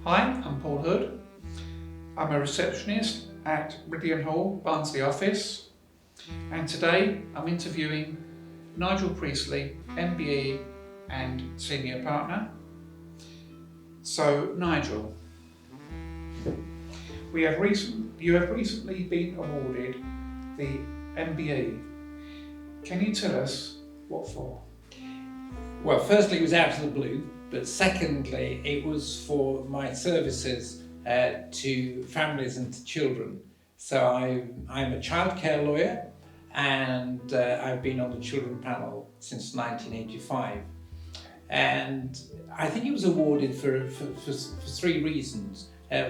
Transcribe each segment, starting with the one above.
Hi, I'm Paul Hood. I'm a receptionist at Ridley Hall, Barnsley office, and today I'm interviewing Nigel Priestley, MBE and Senior Partner. So Nigel, you have recently been awarded the MBE. Can you tell us what for? Well, firstly, it was out of the blue, but secondly, it was for my services to families and to children. So I'm a childcare lawyer, and I've been on the children panel since 1985. And I think it was awarded for three reasons.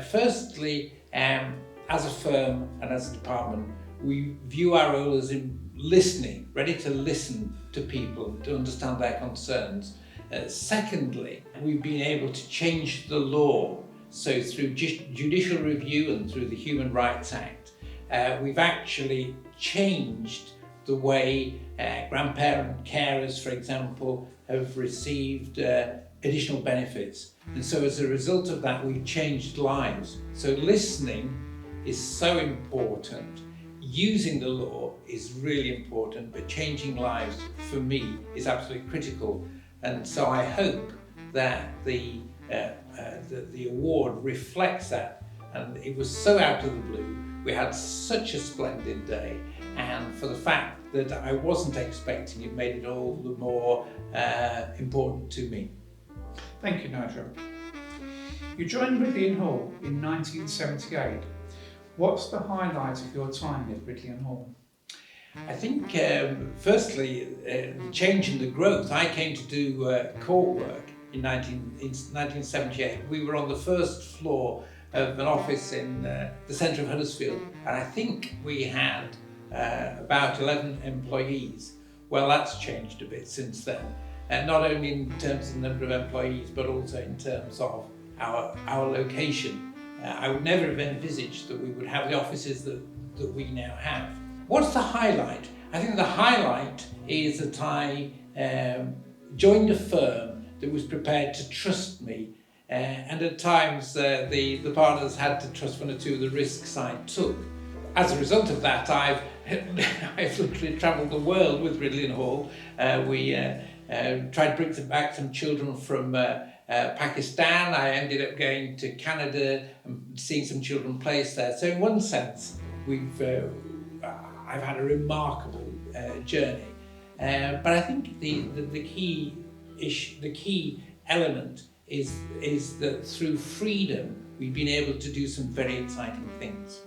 Firstly, as a firm and as a department, we view our role as in listening, ready to listen to people, to understand their concerns. Secondly, we've been able to change the law. So through judicial review and through the Human Rights Act, we've actually changed the way grandparent carers, for example, have received additional benefits. And so as a result of that, we've changed lives. So listening is so important. Using the law is really important, but changing lives for me is absolutely critical. And so I hope that the award reflects that. And it was so out of the blue. We had such a splendid day, and for the fact that I wasn't expecting it made it all the more important to me. Thank you, Nigel. You joined Ridley Hall in 1978. What's the highlight of your time at Ridley Hall? I think, firstly, the change in the growth. I came to do court work in 1978. We were on the first floor of an office in the centre of Huddersfield, and I think we had about 11 employees. Well, that's changed a bit since then, and not only in terms of the number of employees, but also in terms of our location. I would never have envisaged that we would have the offices that we now have. What's the highlight? I think the highlight is that I joined a firm that was prepared to trust me, and at times the partners had to trust one or two of the risks I took. As a result of that, I've literally travelled the world with Ridley Hall. We tried to bring back some children from Pakistan. I ended up going to Canada and seeing some children placed there. So in one sense, I've had a remarkable journey. But I think the key element is that through freedom, we've been able to do some very exciting things.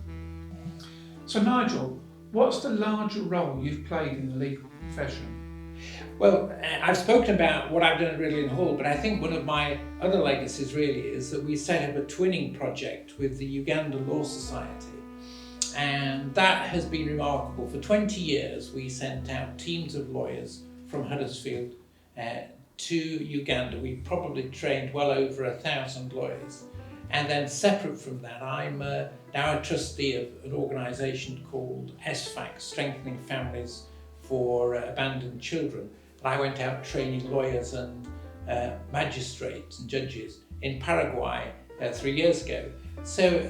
So Nigel, what's the larger role you've played in the legal profession? Well, I've spoken about what I've done at Ridley Hall, but I think one of my other legacies really is that we set up a twinning project with the Uganda Law Society. And that has been remarkable. For 20 years, we sent out teams of lawyers from Huddersfield to Uganda. We've probably trained well over 1,000 lawyers. And then separate from that, I'm now a trustee of an organisation called SFAC, Strengthening Families for Abandoned Children. And I went out training lawyers and magistrates and judges in Paraguay 3 years ago. So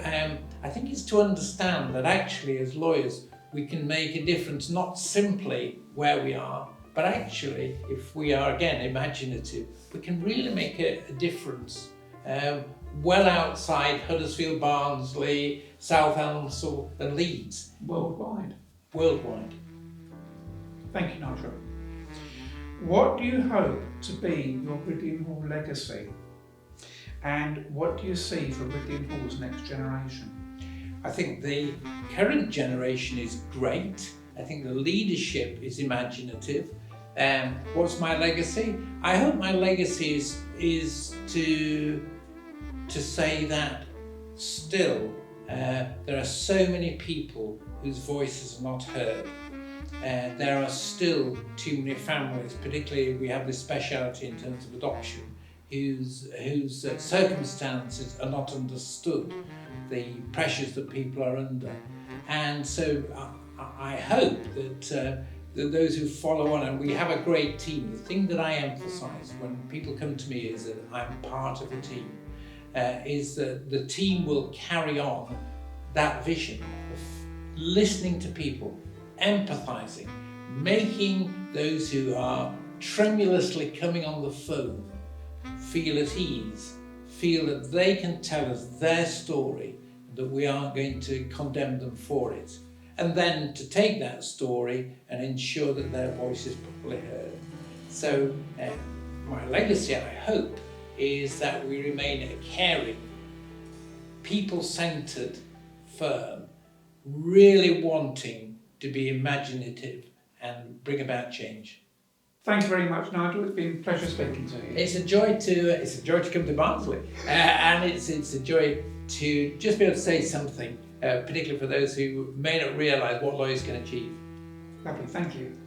I think it's to understand that actually as lawyers we can make a difference not simply where we are, but actually if we are again imaginative, we can really make a difference well outside Huddersfield, Barnsley, Southampton and Leeds. Worldwide. Thank you, Nigel. What do you hope to be your Ridley Hall legacy? And what do you see for Ridley Hall's next generation? I think the current generation is great. I think the leadership is imaginative. What's my legacy? I hope my legacy is to say that still there are so many people whose voices are not heard. There are still too many families, particularly we have this speciality in terms of adoption, whose circumstances are not understood, the pressures that people are under. And so I hope that those who follow on, and we have a great team. The thing that I emphasise when people come to me is that I'm part of a team. is that the team will carry on that vision of listening to people, empathising, making those who are tremulously coming on the phone feel at ease, feel that they can tell us their story, that we aren't going to condemn them for it. And then to take that story and ensure that their voice is properly heard. So my legacy, I hope, is that we remain a caring, people-centred firm, really wanting to be imaginative and bring about change. Thanks very much, Nigel. It's been a pleasure speaking to you. It's a joy to come to Barnsley, and it's a joy to just be able to say something, particularly for those who may not realise what lawyers can achieve. Lovely, thank you.